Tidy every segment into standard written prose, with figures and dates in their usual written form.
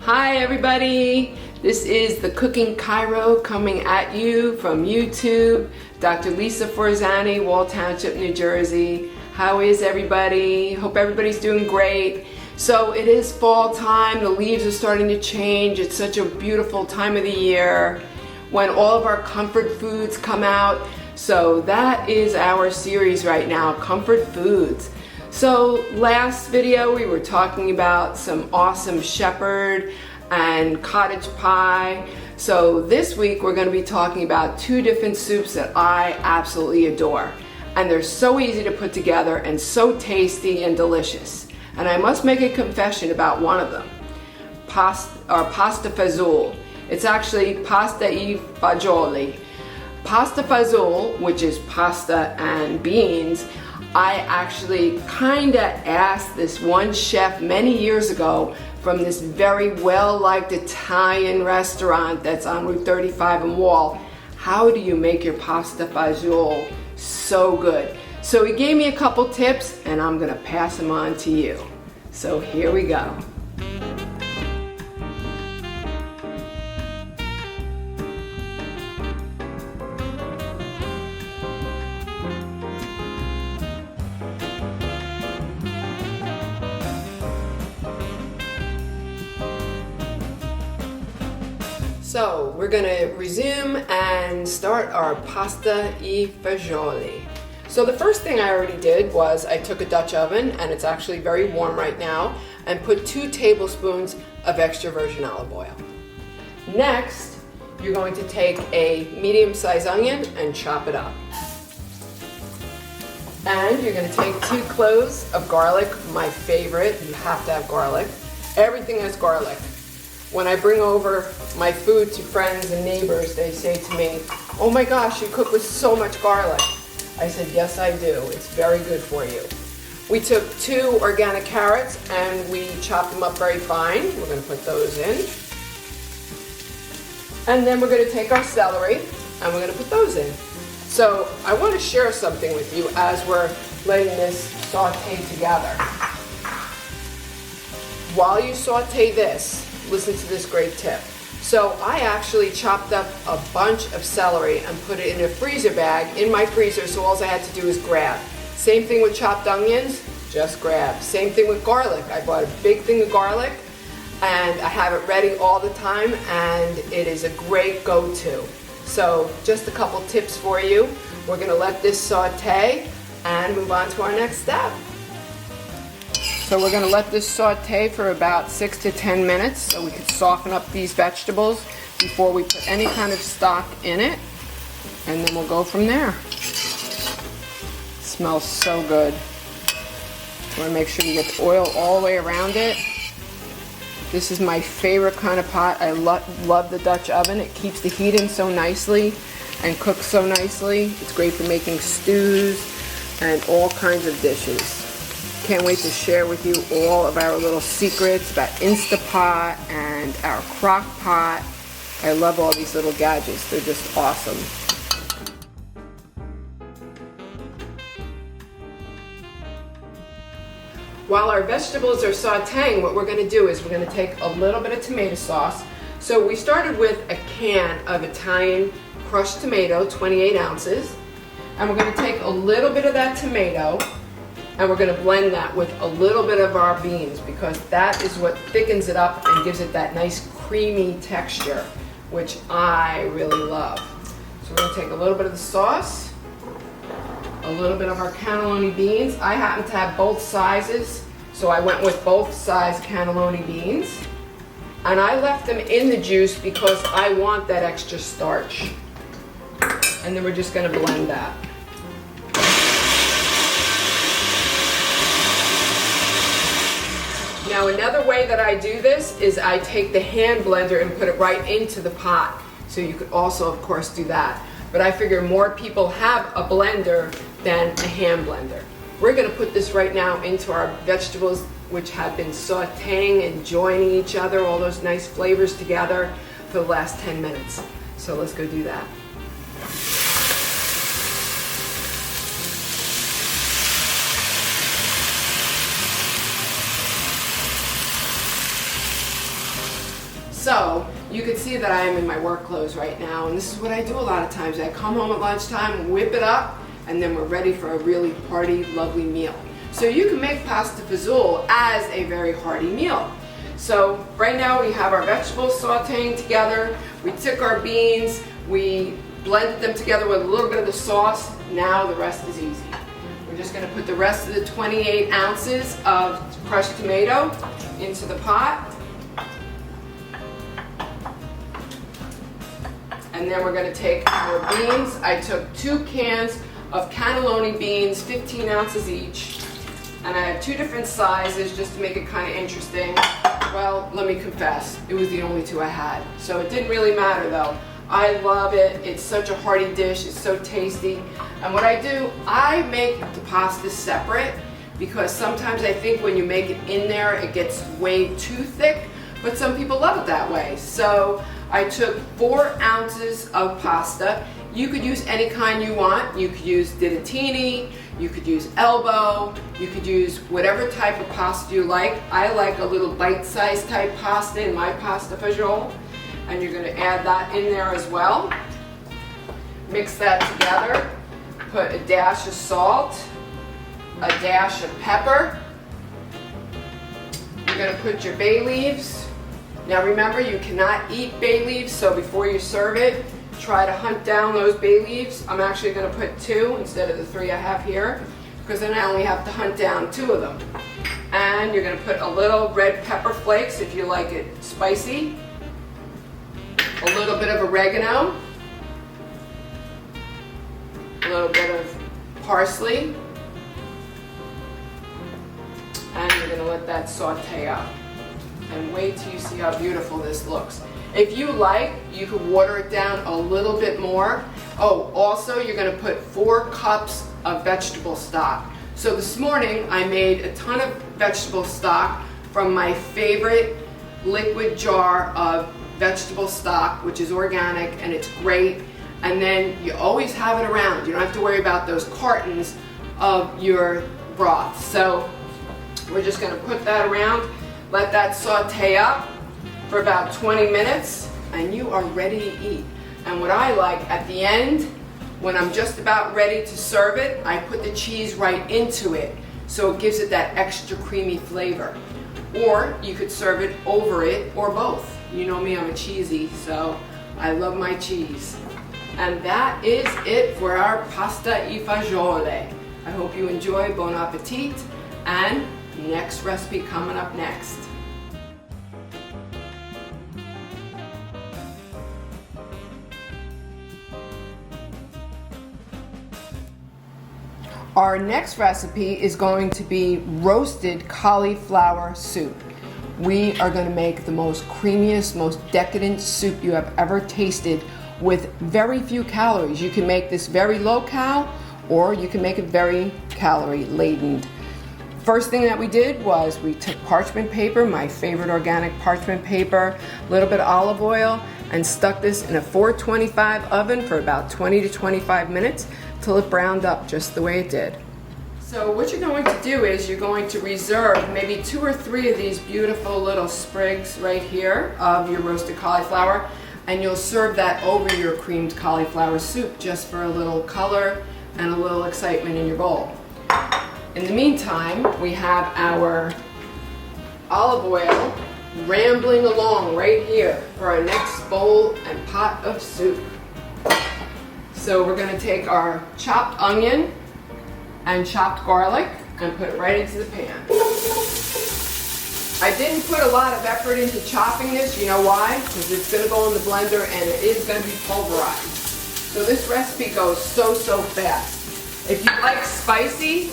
Hi everybody, this is the Cooking Chiro coming at you from YouTube. Dr. Lisa Forzani, Wall Township, New Jersey. How is everybody? Hope everybody's doing great. So it is fall time, the leaves are starting to change. It's such a beautiful time of the year when all of our comfort foods come out. So that is our series right now, comfort foods. So last video we were talking about some awesome shepherd and cottage pie. So this week we're going to be talking about two different soups that I absolutely adore. And they're so easy to put together and so tasty and delicious. And I must make a confession about one of them. Pasta fagioli. It's actually pasta e fagioli. Pasta fagioli, which is pasta and beans, I actually kinda asked this one chef many years ago from this very well-liked Italian restaurant that's on Route 35 in Wall, how do you make your pasta fagioli so good? So he gave me a couple tips and I'm gonna pass them on to you. So here we go. So we're gonna resume and start our pasta e fagioli. So the first thing I already did was I took a Dutch oven, and it's actually very warm right now, and put 2 tablespoons of extra virgin olive oil. Next, you're going to take a medium-sized onion and chop it up. And you're gonna take 2 cloves of garlic, my favorite. You have to have garlic. Everything has garlic. When I bring over my food to friends and neighbors, they say to me, "Oh my gosh, you cook with so much garlic." I said, "Yes, I do. It's very good for you." We took 2 organic carrots and we chopped them up very fine. We're going to put those in. And then we're going to take our celery and we're going to put those in. So I want to share something with you as we're letting this saute together. While you saute this, listen to this great tip. So I actually chopped up a bunch of celery and put it in a freezer bag in my freezer, so all I had to do is grab. Same thing with chopped onions, just grab. Same thing with garlic. I bought a big thing of garlic and I have it ready all the time, and it is a great go-to. So just a couple tips for you. We're gonna let this saute and move on to our next step. So we're going to let this saute for about 6 to 10 minutes so we can soften up these vegetables before we put any kind of stock in it, and then we'll go from there. It smells so good. You want to make sure you get the oil all the way around it. This is my favorite kind of pot. I love the Dutch oven. It keeps the heat in so nicely and cooks so nicely. It's great for making stews and all kinds of dishes. Can't wait to share with you all of our little secrets about Instapot and our crock pot. I love all these little gadgets. They're just awesome. While our vegetables are sauteing, what we're going to do is we're going to take a little bit of tomato sauce. So we started with a can of Italian crushed tomato, 28 ounces. And we're going to take a little bit of that tomato and we're going to blend that with a little bit of our beans, because that is what thickens it up and gives it that nice creamy texture, which I really love. So we're going to take a little bit of the sauce, a little bit of our cannelloni beans. I happen to have both sizes, so I went with both size cannelloni beans. And I left them in the juice because I want that extra starch. And then we're just going to blend that. Now another way that I do this is I take the hand blender and put it right into the pot. So you could also, of course, do that. But I figure more people have a blender than a hand blender. We're going to put this right now into our vegetables, which have been sauteing and joining each other, all those nice flavors together for the last 10 minutes. So let's go do that. So you can see that I am in my work clothes right now, and this is what I do a lot of times. I come home at lunchtime, whip it up, and then we're ready for a really hearty, lovely meal. So you can make pasta fagioli as a very hearty meal. So right now we have our vegetables sauteing together. We took our beans, we blended them together with a little bit of the sauce. Now the rest is easy. We're just going to put the rest of the 28 ounces of crushed tomato into the pot. And then we're going to take our beans. I took 2 cans of cannelloni beans, 15 ounces each. And I have 2 different sizes just to make it kind of interesting. Well, let me confess, it was the only 2 I had. So it didn't really matter though. I love it. It's such a hearty dish. It's so tasty. And what I do, I make the pasta separate because sometimes I think when you make it in there, it gets way too thick. But some people love it that way. So I took 4 ounces of pasta. You could use any kind you want. You could use ditatini, you could use elbow, you could use whatever type of pasta you like. I like a little bite-sized type pasta in my pasta fagioli. And you're going to add that in there as well. Mix that together. Put a dash of salt, a dash of pepper. You're going to put your bay leaves. Now remember, you cannot eat bay leaves, so before you serve it, try to hunt down those bay leaves. I'm actually going to put 2 instead of the 3 I have here, because then I only have to hunt down 2 of them. And you're going to put a little red pepper flakes if you like it spicy, a little bit of oregano, a little bit of parsley, and you're going to let that saute up. And wait till you see how beautiful this looks. If you like, you could water it down a little bit more. Oh, also you're going to put 4 cups of vegetable stock. So this morning I made a ton of vegetable stock from my favorite liquid jar of vegetable stock, which is organic and it's great. And then you always have it around. You don't have to worry about those cartons of your broth. So we're just going to put that around. Let that saute up for about 20 minutes and you are ready to eat. And what I like at the end, when I'm just about ready to serve it, I put the cheese right into it so it gives it that extra creamy flavor. Or you could serve it over it or both. You know me, I'm a cheesy, so I love my cheese. And that is it for our pasta e fagioli. I hope you enjoy. Bon appetit. And next recipe coming up next. Our next recipe is going to be roasted cauliflower soup. We are going to make the most creamiest, most decadent soup you have ever tasted with very few calories. You can make this very low cal or you can make it very calorie laden. First thing that we did was we took parchment paper, my favorite organic parchment paper, a little bit of olive oil, and stuck this in a 425 oven for about 20 to 25 minutes till it browned up just the way it did. So what you're going to do is you're going to reserve maybe 2 or 3 of these beautiful little sprigs right here of your roasted cauliflower, and you'll serve that over your creamed cauliflower soup just for a little color and a little excitement in your bowl. In the meantime, we have our olive oil rambling along right here for our next bowl and pot of soup. So we're going to take our chopped onion and chopped garlic and put it right into the pan. I didn't put a lot of effort into chopping this. You know why? Because it's going to go in the blender and it is going to be pulverized. So this recipe goes so fast. If you like spicy,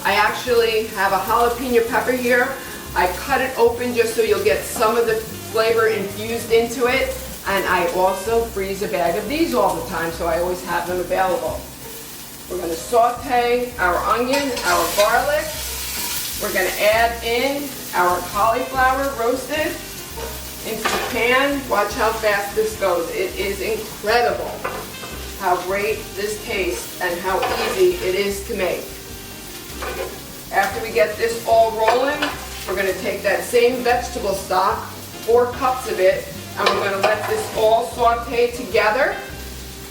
I actually have a jalapeno pepper here. I cut it open just so you'll get some of the flavor infused into it. And I also freeze a bag of these all the time, so I always have them available. We're going to saute our onion, our garlic. We're going to add in our cauliflower roasted into the pan. Watch how fast this goes. It is incredible how great this tastes and how easy it is to make. After we get this all rolling, we're going to take that same vegetable stock, 4 cups of it, And we're going to let this all saute together,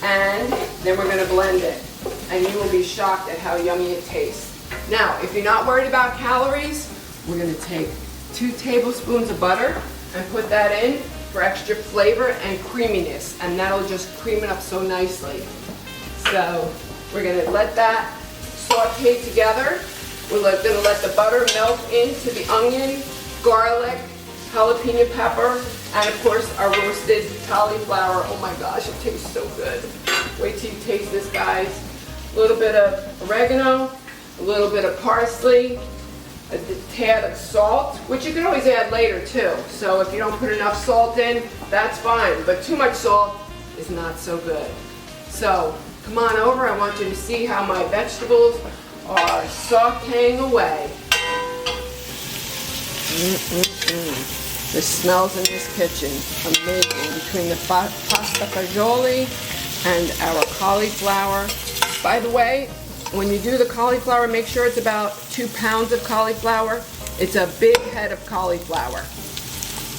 and then we're going to blend it. And you will be shocked at how yummy it tastes. Now, if you're not worried about calories, we're going to take 2 tablespoons of butter and put that in for extra flavor and creaminess, and that'll just cream it up so nicely. So we're going to let that saute together. We're going to let the butter melt into the onion, garlic, jalapeno pepper, and of course our roasted cauliflower. Oh my gosh, it tastes so good. Wait till you taste this, guys. A little bit of oregano, a little bit of parsley, a tad of salt, which you can always add later too. So if you don't put enough salt in, that's fine, but too much salt is not so good. So come on over, I want you to see how my vegetables are sauteing away. The smells in this kitchen, amazing, between the pasta fagioli and our cauliflower. By the way, when you do the cauliflower, make sure it's about 2 pounds of cauliflower. It's a big head of cauliflower.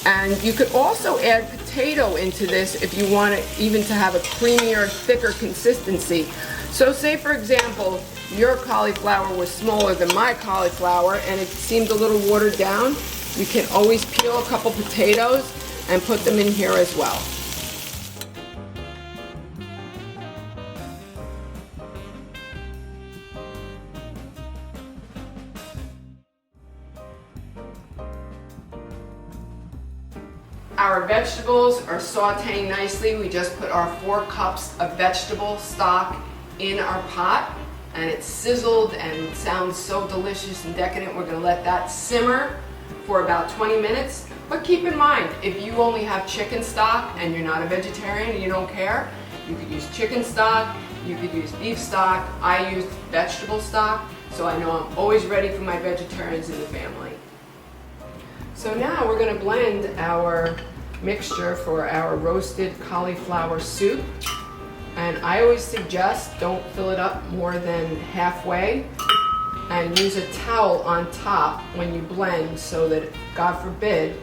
And you could also add potato into this if you want it even to have a creamier, thicker consistency. So say, for example, your cauliflower was smaller than my cauliflower and it seemed a little watered down, you can always peel a couple potatoes and put them in here as well. Our vegetables are sauteing nicely. We just put our 4 cups of vegetable stock in our pot, and it's sizzled and sounds so delicious and decadent. We're going to let that simmer for about 20 minutes. But keep in mind, if you only have chicken stock and you're not a vegetarian and you don't care, you could use chicken stock, you could use beef stock. I use vegetable stock, so I know I'm always ready for my vegetarians in the family. So now we're going to blend our mixture for our roasted cauliflower soup. And I always suggest don't fill it up more than halfway, and use a towel on top when you blend so that, God forbid,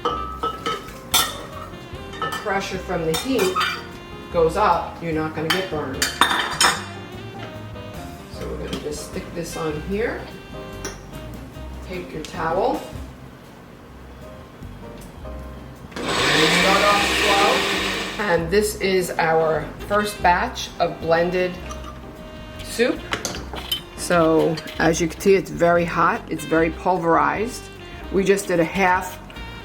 the pressure from the heat goes up, you're not going to get burned. So we're going to just stick this on here. Take your towel. Start off slow. And this is our first batch of blended soup. So as you can see, it's very hot, it's very pulverized. We just did a half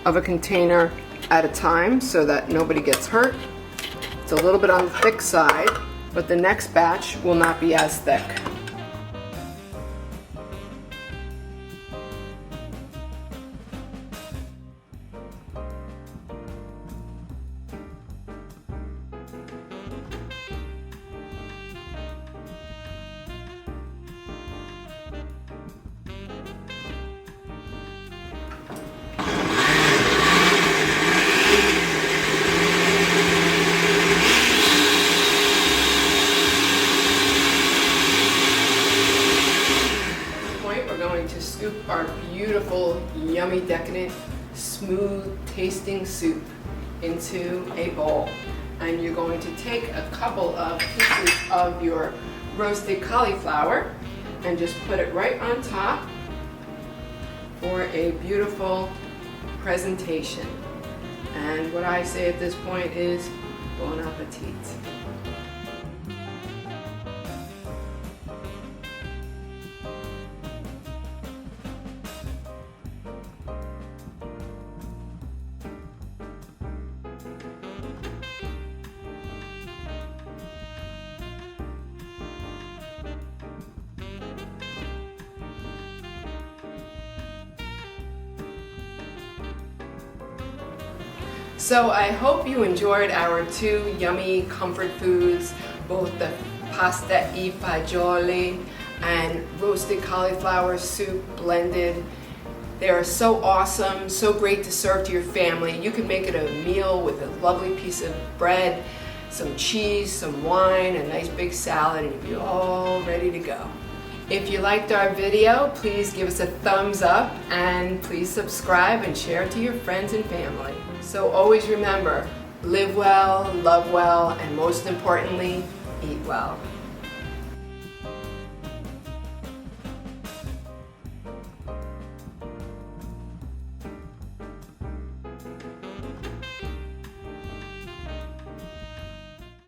of a container at a time so that nobody gets hurt. It's a little bit on the thick side, but the next batch will not be as thick. To scoop our beautiful, yummy, decadent, smooth tasting soup into a bowl. And you're going to take a couple of pieces of your roasted cauliflower and just put it right on top for a beautiful presentation. And what I say at this point is bon appetit. So I hope you enjoyed our 2 yummy comfort foods, both the pasta e fagioli and roasted cauliflower soup blended. They are so awesome, so great to serve to your family. You can make it a meal with a lovely piece of bread, some cheese, some wine, a nice big salad, and you'll be all ready to go. If you liked our video, please give us a thumbs up and please subscribe and share it to your friends and family. So always remember, live well, love well, and most importantly, eat well.